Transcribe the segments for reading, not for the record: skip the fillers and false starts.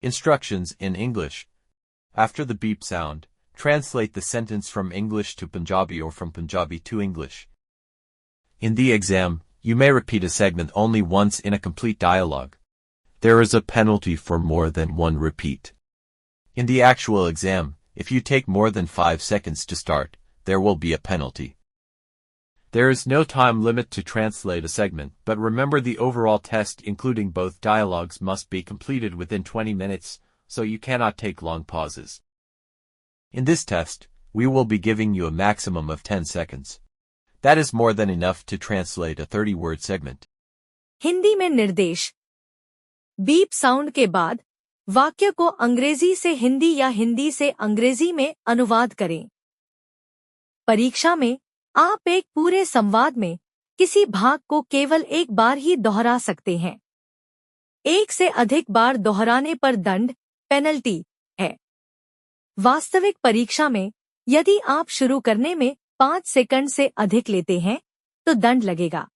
Instructions in English. After the beep sound, translate the sentence from English to Punjabi or from Punjabi to English. In the exam, you may repeat a segment only once in a complete dialogue. There is a penalty for more than one repeat. In the actual exam, if you take more than 5 seconds to start, there will be a penalty. There is no time limit to translate a segment, but remember the overall test including both dialogues must be completed within 20 minutes, so you cannot take long pauses. In this test, we will be giving you a maximum of 10 seconds. That is more than enough to translate a 30-word segment. Hindi में निर्देश। Beep sound के बाद वाक्य को अंग्रेजी से हिंदी या हिंदी से अंग्रेजी में अनुवाद करें। परीक्षा में आप एक पूरे संवाद में किसी भाग को केवल एक बार ही दोहरा सकते हैं। एक से अधिक बार दोहराने पर दंड, पेनल्टी है। वास्तविक परीक्षा में यदि आप शुरू करने में 5 सेकंड से अधिक लेते हैं तो दंड लगेगा।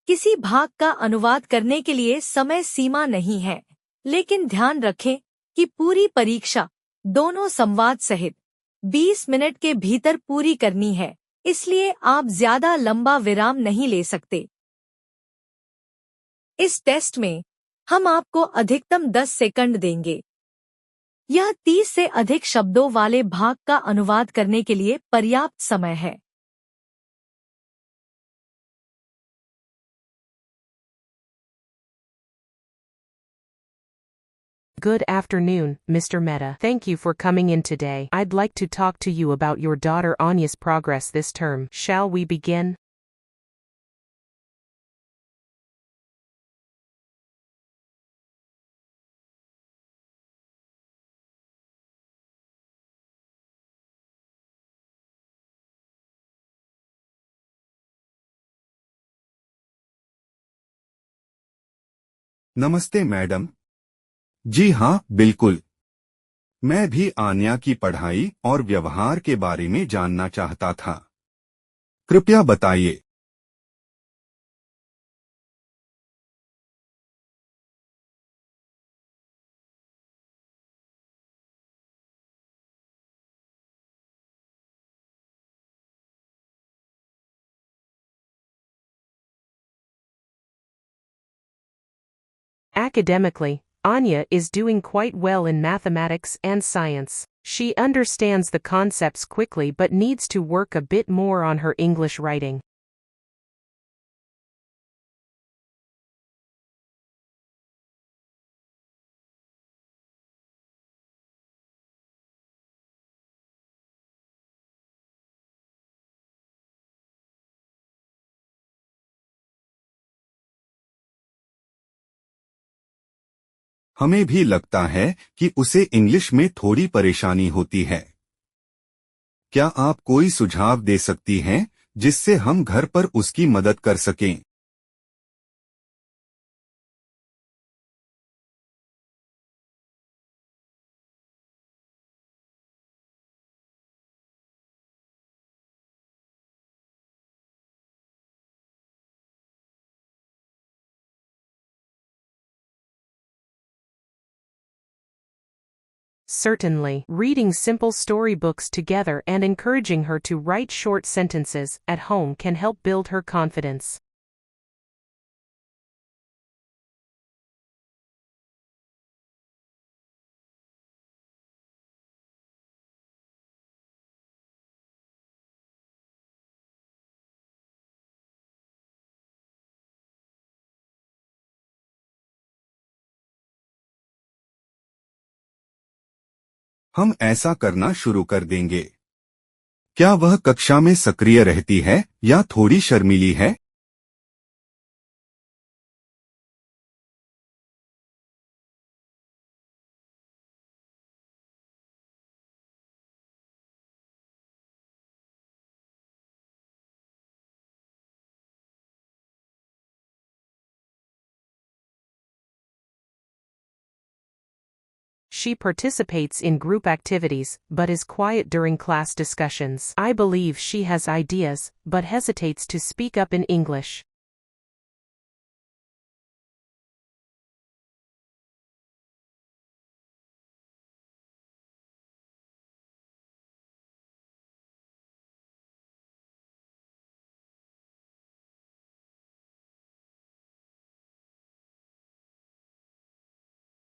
किसी भाग का अनुवाद करने के लिए समय सीमा नहीं है, लेकिन ध्यान रखें कि पूरी परीक्षा दोनों संवाद सहित 20 मिनट के भीतर पूरी करनी है, इसलिए आप ज्यादा लंबा विराम नहीं ले सकते। इस टेस्ट में हम आपको अधिकतम 10 सेकंड देंगे। यह 30 से अधिक शब्दों वाले भाग का अनुवाद करने के लिए पर्याप्त समय है। Good afternoon, Mr. Mehta. Thank you for coming in today. I'd like to talk to you about your daughter Anya's progress this term. Shall we begin? नमस्ते मैडम। जी हाँ, बिल्कुल। मैं भी आन्या की पढ़ाई और व्यवहार के बारे में जानना चाहता था। कृपया बताइए। Academically, Anya is doing quite well in mathematics and science. She understands the concepts quickly but needs to work a bit more on her English writing. हमें भी लगता है कि उसे इंग्लिश में थोड़ी परेशानी होती है। क्या आप कोई सुझाव दे सकती हैं जिससे हम घर पर उसकी मदद कर सकें? Certainly, reading simple storybooks together and encouraging her to write short sentences at home can help build her confidence. हम ऐसा करना शुरू कर देंगे। क्या वह कक्षा में सक्रिय रहती है या थोड़ी शर्मीली है? She participates in group activities, but is quiet during class discussions. I believe she has ideas, but hesitates to speak up in English.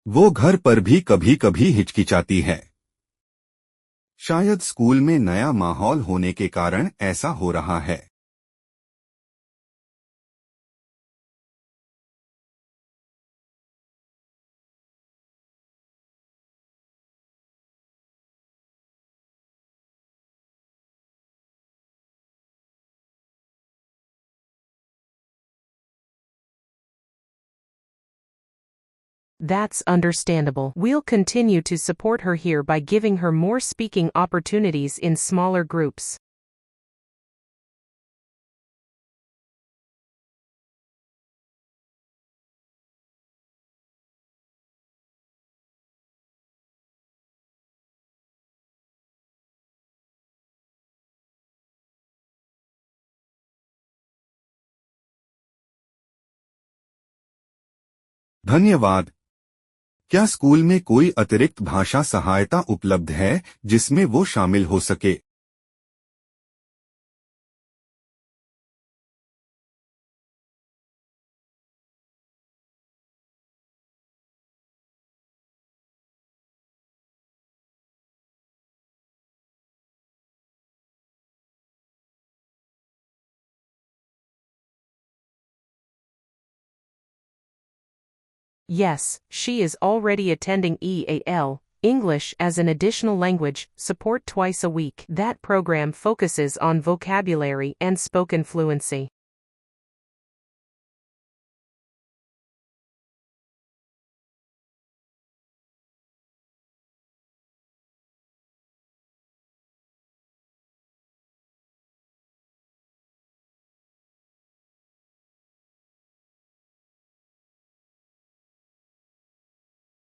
वो घर पर भी कभी कभी हिचकिचाती है। शायद स्कूल में नया माहौल होने के कारण ऐसा हो रहा है। That's understandable. We'll continue to support her here by giving her more speaking opportunities in smaller groups. धन्यवाद। क्या स्कूल में कोई अतिरिक्त भाषा सहायता उपलब्ध है जिसमें वो शामिल हो सके? Yes, she is already attending E.A.L. English as an additional language support twice a week. That program focuses on vocabulary and spoken fluency.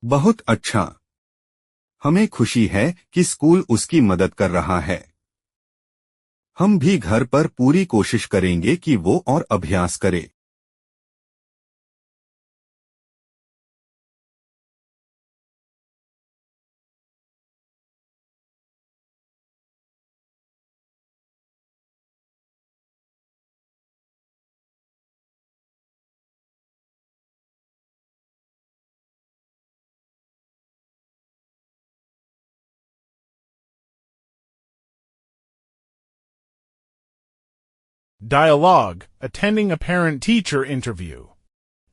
बहुत अच्छा। हमें खुशी है कि स्कूल उसकी मदद कर रहा है। हम भी घर पर पूरी कोशिश करेंगे कि वो और अभ्यास करे। Dialogue, attending a parent-teacher interview.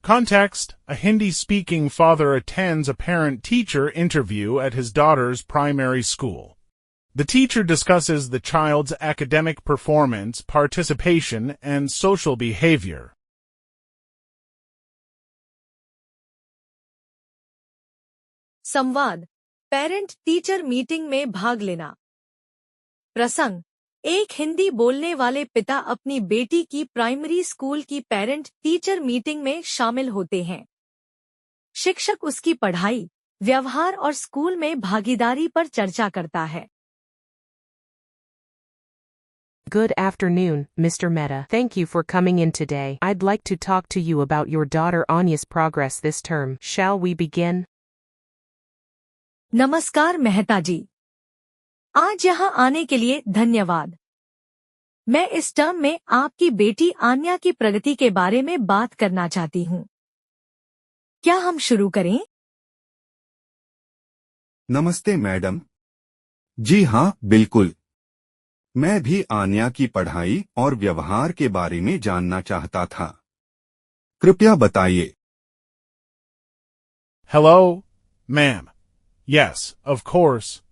Context, a Hindi-speaking father attends a parent-teacher interview at his daughter's primary school. The teacher discusses the child's academic performance, participation, and social behavior. संवाद, पेरेंट टीचर मीटिंग में भाग लेना। प्रसंग, एक हिंदी बोलने वाले पिता अपनी बेटी की प्राइमरी स्कूल की पेरेंट टीचर मीटिंग में शामिल होते हैं। शिक्षक उसकी पढ़ाई, व्यवहार और स्कूल में भागीदारी पर चर्चा करता है। Good afternoon, Mr. Mehta. Thank you for coming in today. I'd like to talk to you about your daughter Anya's progress this term. Shall we begin? नमस्कार मेहता जी। आज यहाँ आने के लिए धन्यवाद। मैं इस टर्म में आपकी बेटी आन्या की प्रगति के बारे में बात करना चाहती हूँ। क्या हम शुरू करें? नमस्ते मैडम। जी हाँ, बिल्कुल। मैं भी आन्या की पढ़ाई और व्यवहार के बारे में जानना चाहता था। कृपया बताइए। Hello, ma'am. Yes, of course.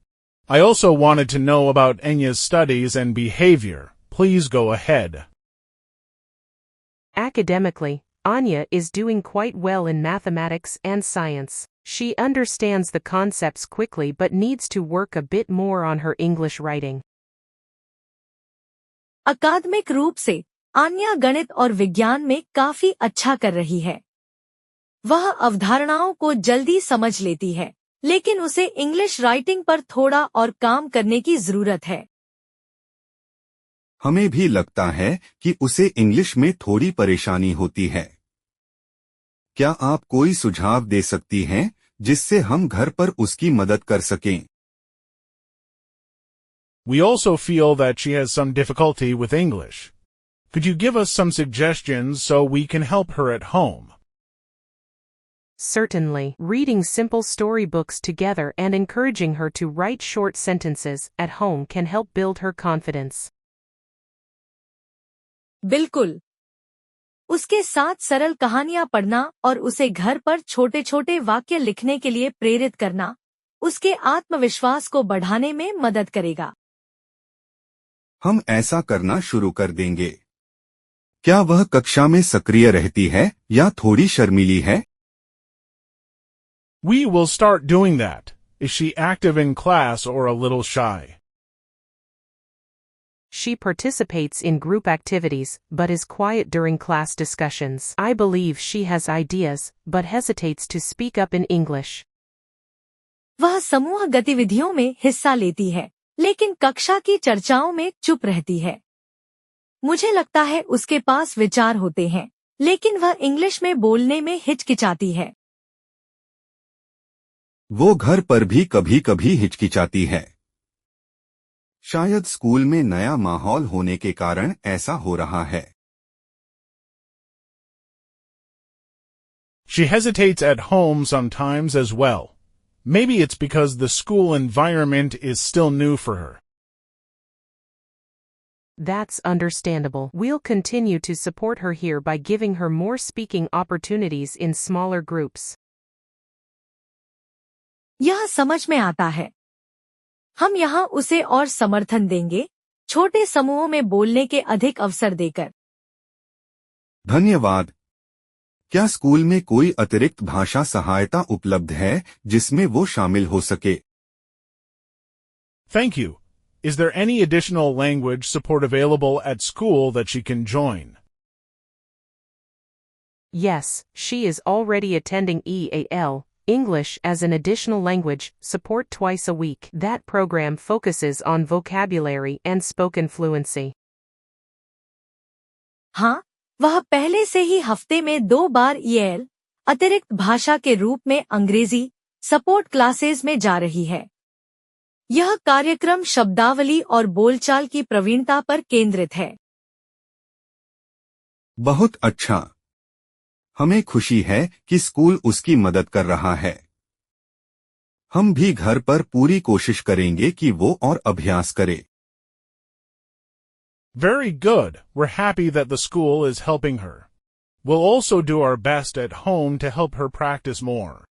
I also wanted to know about Anya's studies and behavior. Please go ahead. Academically, Anya is doing quite well in mathematics and science. She understands the concepts quickly but needs to work a bit more on her English writing. अकादमिक रूप से आन्या गणित और विज्ञान में काफी अच्छा कर रही है। वह अवधारणाओं को जल्दी समझ लेती है, लेकिन उसे इंग्लिश राइटिंग पर थोड़ा और काम करने की जरूरत है। हमें भी लगता है कि उसे इंग्लिश में थोड़ी परेशानी होती है। क्या आप कोई सुझाव दे सकती हैं जिससे हम घर पर उसकी मदद कर सकें? We also feel that she has some difficulty with English. Could you give us some suggestions so we can help her at home? Certainly, reading simple storybooks together and encouraging her to write short sentences at home can help build her confidence. बिल्कुल। उसके साथ सरल कहानियां पढ़ना और उसे घर पर छोटे छोटे वाक्य लिखने के लिए प्रेरित करना उसके आत्मविश्वास को बढ़ाने में मदद करेगा। हम ऐसा करना शुरू कर देंगे। क्या वह कक्षा में सक्रिय रहती है या थोड़ी शर्मीली है? We will start doing that. Is she active in class or a little shy? She participates in group activities, but is quiet during class discussions. I believe she has ideas, but hesitates to speak up in English. वह समूह गतिविधियों में हिस्सा लेती है, लेकिन कक्षा की चर्चाओं में चुप रहती है। मुझे लगता है उसके पास विचार होते हैं, लेकिन वह इंग्लिश में बोलने में हिचकिचाती है। वो घर पर भी कभी कभी हिचकिचाती है। शायद स्कूल में नया माहौल होने के कारण ऐसा हो रहा है। She hesitates at home sometimes as well. Maybe it's because the school environment is still new for her. That's understandable. We'll continue to support her here by giving her more speaking opportunities in smaller groups. यह समझ में आता है। हम यहाँ उसे और समर्थन देंगे, छोटे समूहों में बोलने के अधिक अवसर देकर। धन्यवाद। क्या स्कूल में कोई अतिरिक्त भाषा सहायता उपलब्ध है जिसमें वो शामिल हो सके? Thank you. Is there any additional language support available at school that she can join? Yes, she is already attending E.A.L. English as an additional language support twice a week. That program focuses on vocabulary and spoken fluency. हाँ, वह पहले से ही हफ्ते में 2 बार ई.ए.एल. अतिरिक्त भाषा के रूप में अंग्रेजी सपोर्ट क्लासेस में जा रही है। यह कार्यक्रम शब्दावली और बोलचाल की प्रवीणता पर केंद्रित है। बहुत अच्छा। हमें खुशी है कि स्कूल उसकी मदद कर रहा है। हम भी घर पर पूरी कोशिश करेंगे कि वो और अभ्यास करे। Very good. We're happy that the school is helping her. We'll also do our best at home to help her practice more.